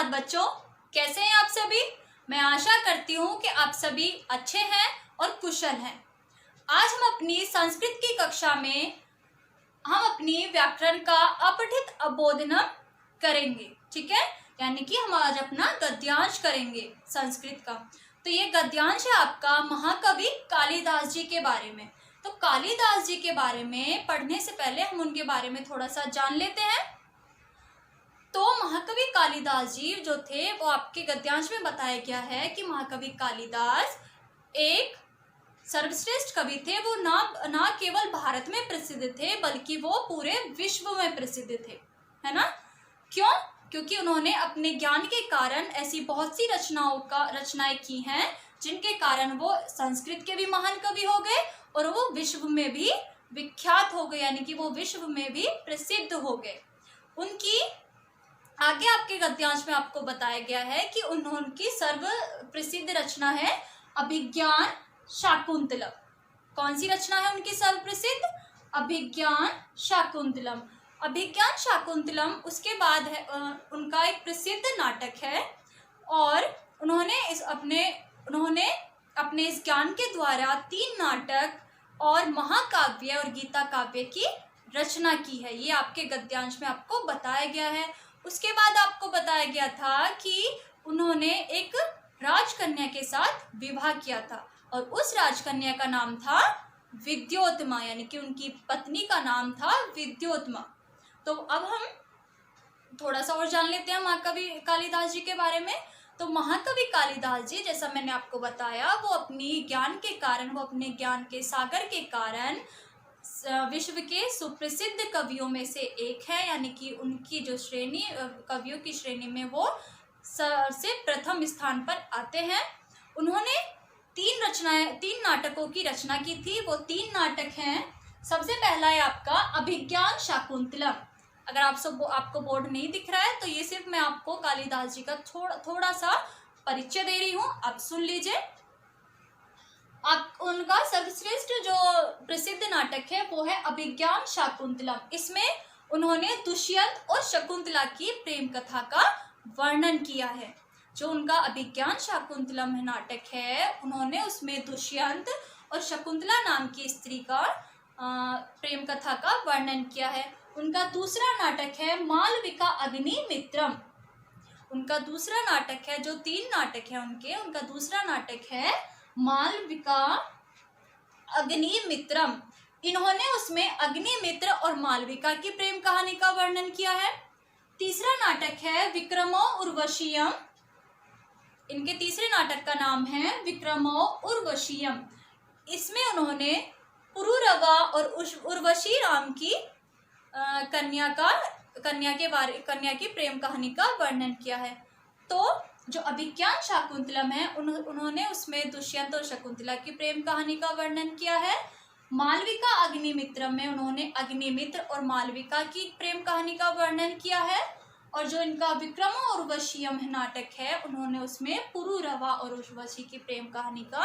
बच्चों, कैसे हैं आप सभी। मैं आशा करती हूँ कि आप सभी अच्छे हैं और कुशल हैं। आज हम अपनी संस्कृत की कक्षा में हम अपनी व्याकरण का अपठित अबोधनम करेंगे, ठीक है। यानी कि हम आज अपना गद्यांश करेंगे संस्कृत का। तो ये गद्यांश है आपका महाकवि कालिदास जी के बारे में। तो कालिदास जी के बारे में पढ़ने से पहले हम उनके बारे में थोड़ा सा जान लेते हैं। तो महाकवि कालिदास जी जो थे वो आपके गद्यांश में बताया गया है कि महाकवि कालिदास एक सर्वश्रेष्ठ कवि थे। वो ना केवल भारत में प्रसिद्ध थे बल्कि वो पूरे विश्व में प्रसिद्ध थे, है ना। क्यों? क्योंकि उन्होंने अपने ज्ञान के कारण ऐसी बहुत सी रचनाएं की हैं जिनके कारण वो संस्कृत के भी महान कवि हो गए और वो विश्व में भी विख्यात हो गए, यानी कि वो विश्व में भी प्रसिद्ध हो गए। उनकी आगे आपके गद्यांश में आपको बताया गया है कि उनकी सर्व प्रसिद्ध रचना है अभिज्ञान शाकुंतलम। कौन सी रचना है उनकी सर्व प्रसिद्ध? अभिज्ञान शाकुंतलम। अभिज्ञान शाकुंतलम उसके बाद है उनका एक प्रसिद्ध नाटक है और उन्होंने अपने इस ज्ञान के द्वारा 3 नाटक और महाकाव्य और गीता काव्य की रचना की है। ये आपके गद्यांश में आपको बताया गया है। उसके बाद आपको बताया गया था कि उन्होंने एक राजकन्या के साथ विवाह किया था और उस राजकन्या का नाम था विद्योत्मा, यानी कि उनकी पत्नी का नाम था विद्योत्मा। तो अब हम थोड़ा सा और जान लेते हैं महाकवि कालिदास जी के बारे में। तो महाकवि कालिदास जी, जैसा मैंने आपको बताया, वो अपने ज्ञान के सागर के कारण विश्व के सुप्रसिद्ध कवियों में से एक है, यानी कि उनकी जो श्रेणी कवियों की श्रेणी में वो सबसे प्रथम स्थान पर आते हैं। उन्होंने 3 नाटकों की रचना की थी। वो 3 नाटक हैं। सबसे पहला है आपका अभिज्ञान शाकुंतलम। अगर आपको बोर्ड नहीं दिख रहा है तो ये सिर्फ मैं आपको कालिदास जी का थोड़ा सा परिचय दे रही हूँ, आप सुन लीजिए। उनका सर्वश्रेष्ठ जो प्रसिद्ध नाटक है वो है अभिज्ञान शाकुंतलम। इसमें उन्होंने दुष्यंत और शकुंतला की प्रेम कथा का वर्णन किया है। जो उनका अभिज्ञान शाकुंतलम नाटक है, उन्होंने उसमें दुष्यंत और शकुंतला नाम की स्त्री का प्रेम कथा का वर्णन किया है। उनका दूसरा नाटक है मालविका अग्निमित्रम। उनका दूसरा नाटक है, जो 3 नाटक है उनका दूसरा नाटक है मालविका अग्निमित्रम। इन्होंने उसमें अग्निमित्र और मालविका की प्रेम कहानी का वर्णन किया है। तीसरा नाटक है विक्रमो उर्वशीयम। इनके तीसरे नाटक का नाम है विक्रमो उर्वशीयम। इसमें उन्होंने पुरुरवा और उर्वशी राम की कन्या की प्रेम कहानी का वर्णन किया है। तो जो अभिज्ञान शाकुंतलम है उन्होंने उसमें दुष्यंत और शकुंतला की प्रेम कहानी का वर्णन किया है। मालविका अग्निमित्रम में उन्होंने अग्निमित्र और मालविका की प्रेम कहानी का वर्णन किया है। और जो इनका विक्रम और उर्वशीयम नाटक है, उन्होंने उसमें पुरुरवा और उर्वशी की प्रेम कहानी का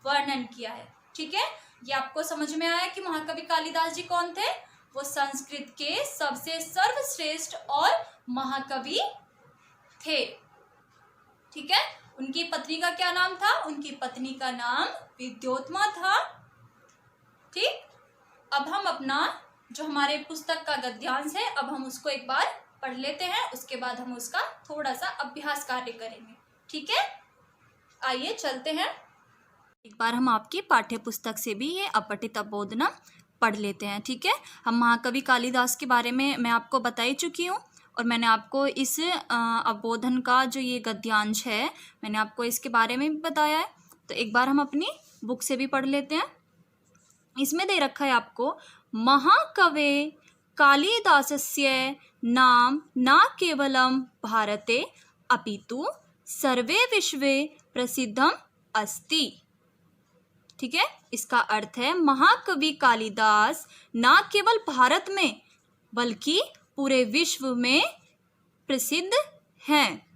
वर्णन किया है। ठीक है, ये आपको समझ में आया कि महाकवि कालिदास जी कौन थे। वो संस्कृत के सबसे सर्वश्रेष्ठ और महाकवि थे। ठीक है, उनकी पत्नी का क्या नाम था? उनकी पत्नी का नाम विद्योत्मा था। ठीक, अब हम अपना जो हमारे पुस्तक का गद्यांश है, अब हम उसको एक बार पढ़ लेते हैं। उसके बाद हम उसका थोड़ा सा अभ्यास कार्य करेंगे। ठीक है, आइए चलते हैं। एक बार हम आपकी पाठ्य पुस्तक से भी ये अपठित अबोधनम पढ़ लेते हैं। ठीक है, हम महाकवि कालिदास के बारे में मैं आपको बता ही चुकी हूँ और मैंने आपको इस अबोधन का जो ये गद्यांश है, मैंने आपको इसके बारे में भी बताया है। तो एक बार हम अपनी बुक से भी पढ़ लेते हैं। इसमें दे रखा है आपको, महाकवे कालिदासस्य नाम न केवलं भारते अपितु सर्वे विश्वे प्रसिद्धम अस्ति। ठीक है, इसका अर्थ है महाकवि कालिदास न केवल भारत में बल्कि पूरे विश्व में प्रसिद्ध हैं।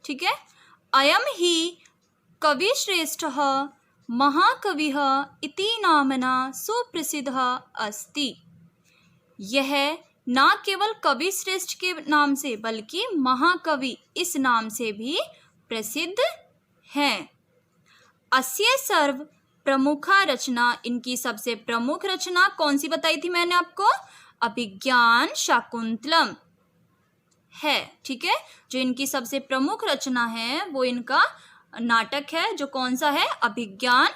ठीक है, अयम ही कविश्रेष्ठः महाकविः इति नामना सुप्रसिद्धः अस्ति। यह ना केवल कवि श्रेष्ठ के नाम से बल्कि महाकवि इस नाम से भी प्रसिद्ध हैं। अस्य सर्व प्रमुखा रचना, इनकी सबसे प्रमुख रचना कौन सी बताई थी मैंने आपको? अभिज्ञान शाकुंतलम है। ठीक है, जो इनकी सबसे प्रमुख रचना है वो इनका नाटक है, जो कौन सा है? अभिज्ञान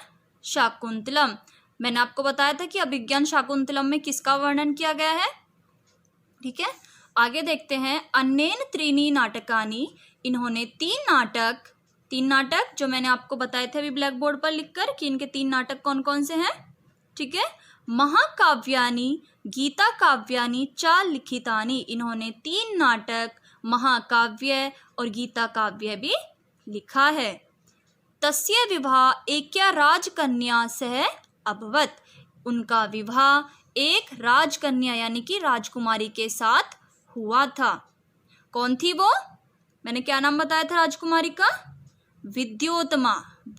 शाकुंतलम। मैंने आपको बताया था कि अभिज्ञान शाकुंतलम में किसका वर्णन किया गया है। ठीक है, आगे देखते हैं। अन्येन त्रीणि नाटकानि, इन्होंने तीन नाटक जो मैंने आपको बताए थे अभी ब्लैक बोर्ड पर लिखकर कि इनके 3 नाटक कौन कौन से हैं। ठीक है, महाकाव्यानि गीता काव्यानि च लिखितानि, इन्होंने 3 नाटक महाकाव्य और गीता काव्य भी लिखा है। तस्य विवाह एक्या राजकन्या सह अभवत, उनका विवाह एक राजकन्या यानी कि राजकुमारी के साथ हुआ था। कौन थी वो? मैंने क्या नाम बताया था राजकुमारी का? विद्योत्तमा।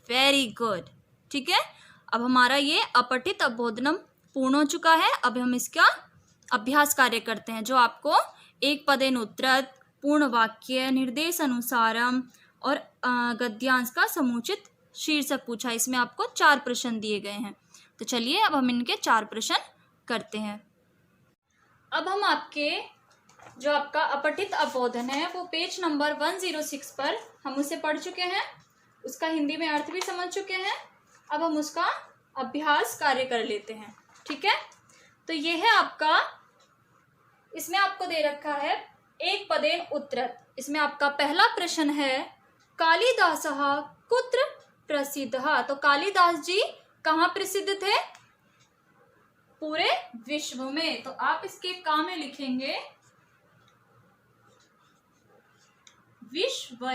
Very good. ठीक है, अब हमारा ये अपठित अबोधनम पूर्ण हो चुका है। अब हम इसका अभ्यास कार्य करते हैं, जो आपको एक पदेन उत्तरत, पूर्ण वाक्य, निर्देश अनुसारम और गद्यांश का समुचित शीर्षक पूछा। इसमें आपको 4 प्रश्न दिए गए हैं। तो चलिए अब हम इनके 4 प्रश्न करते हैं। अब हम आपके जो आपका अपठित अबोधन है वो पेज नंबर 106 पर हम उसे पढ़ चुके हैं, उसका हिंदी में अर्थ भी समझ चुके हैं। अब हम उसका अभ्यास कार्य कर लेते हैं। ठीक है, तो ये है आपका, इसमें आपको दे रखा है एक पदेन उत्तरत। इसमें आपका पहला प्रश्न है कालिदासः कुत्र प्रसिद्धः, तो कालिदास जी कहाँ प्रसिद्ध थे? पूरे विश्व में। तो आप इसके का में लिखेंगे विश्व।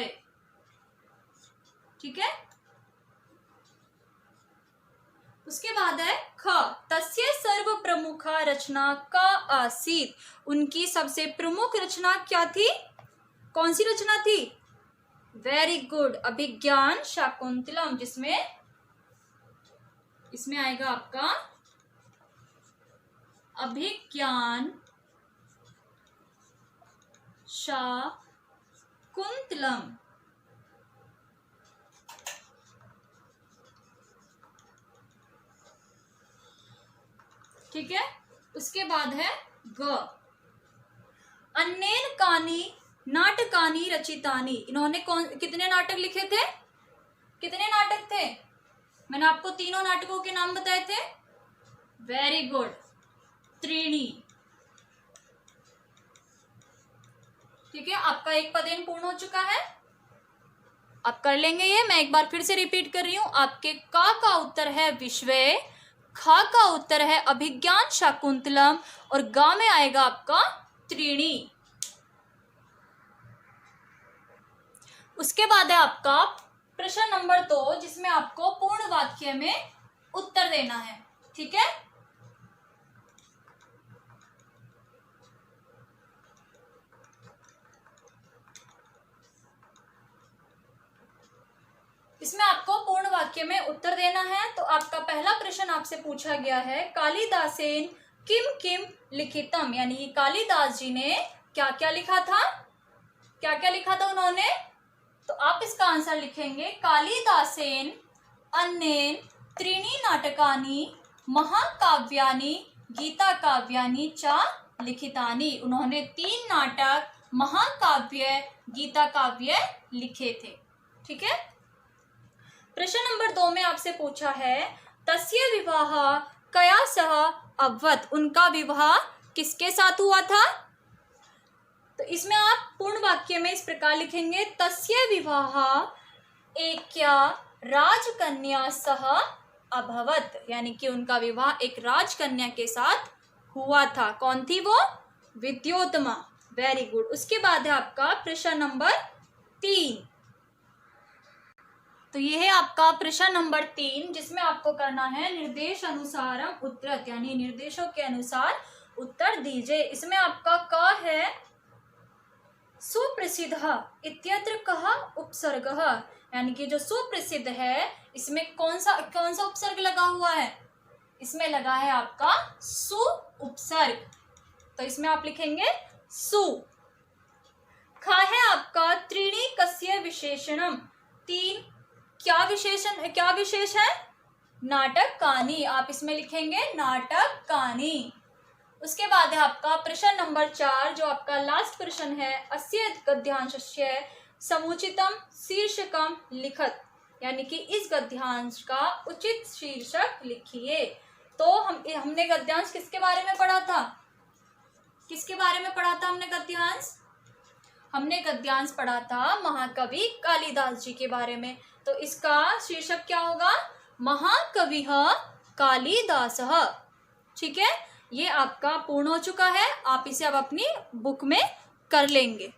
ठीक है, उसके बाद है ख, तस्य सर्व प्रमुखा रचना का आसीत, उनकी सबसे प्रमुख रचना क्या थी? कौन सी रचना थी? वेरी गुड, अभिज्ञान शाकुंतलम, जिसमें इसमें आएगा आपका अभिज्ञान शाकुंतलम। ठीक है, उसके बाद है ग, अन्येन कानि नाटकानि रचितानि, इन्होंने कितने नाटक लिखे थे? कितने नाटक थे? मैंने आपको तीनों नाटकों के नाम बताए थे। वेरी गुड, त्रीणी। ठीक है, आपका एक पदेन पूर्ण हो चुका है। आप कर लेंगे ये। मैं एक बार फिर से रिपीट कर रही हूं। आपके का उत्तर है विश्व, खा का उत्तर है अभिज्ञान शाकुंतलम और गा में आएगा आपका त्रीणी। उसके बाद है आपका प्रश्न नंबर 2, जिसमें आपको पूर्ण वाक्य में उत्तर देना है। ठीक है, इसमें आपको पूर्ण वाक्य में उत्तर देना है। तो आपका पहला प्रश्न आपसे पूछा गया है कालिदासेन किम किम लिखितम, यानी कि कालिदास जी ने क्या क्या लिखा था? क्या क्या लिखा था उन्होंने? तो आप इसका आंसर लिखेंगे कालिदासेन अन्येन त्रीणि नाटकानि महाकाव्यानि गीता काव्यानि च लिखितानि, उन्होंने 3 नाटक महाकाव्य गीता काव्य लिखे थे। ठीक है, प्रश्न नंबर 2 में आपसे पूछा है तस्य विवाह कया सह अभवत, उनका विवाह किसके साथ हुआ था? तो इसमें आप पूर्ण वाक्य में इस प्रकार लिखेंगे तस्य विवाह एक्या राजकन्या सह अभवत, यानी कि उनका विवाह एक राजकन्या के साथ हुआ था। कौन थी वो? विद्योत्तमा। Very good. उसके बाद है आपका प्रश्न नंबर 3। तो ये है आपका प्रश्न नंबर 3, जिसमें आपको करना है निर्देश अनुसारम उत्तरत, यानी निर्देशों के अनुसार उत्तर दीजिए। इसमें आपका क है सुप्रसिद्ध इत्यत्र कह उपसर्ग, यानी कि जो सुप्रसिद्ध है इसमें कौन सा उपसर्ग लगा हुआ है? इसमें लगा है आपका सु उपसर्ग। तो इसमें आप लिखेंगे सु। खा है आपका त्रीणि कस्य विशेषणम, तीन क्या विशेष है? नाटकानि, आप इसमें लिखेंगे नाटकानि। उसके बाद है आपका प्रश्न नंबर 4 जो आपका लास्ट प्रश्न है। अस्य गद्यांशस्य समुचितम शीर्षकम लिखत, यानी कि इस गद्यांश का उचित शीर्षक लिखिए। तो हमने गद्यांश किसके बारे में पढ़ा था? हमने गद्यांश? हमने गद्यांश पढ़ा था महाकवि कालिदास जी के बारे में। तो इसका शीर्षक क्या होगा? महाकविः कालिदासः। ठीक है, ये आपका पूर्ण हो चुका है। आप इसे अब अपनी बुक में कर लेंगे।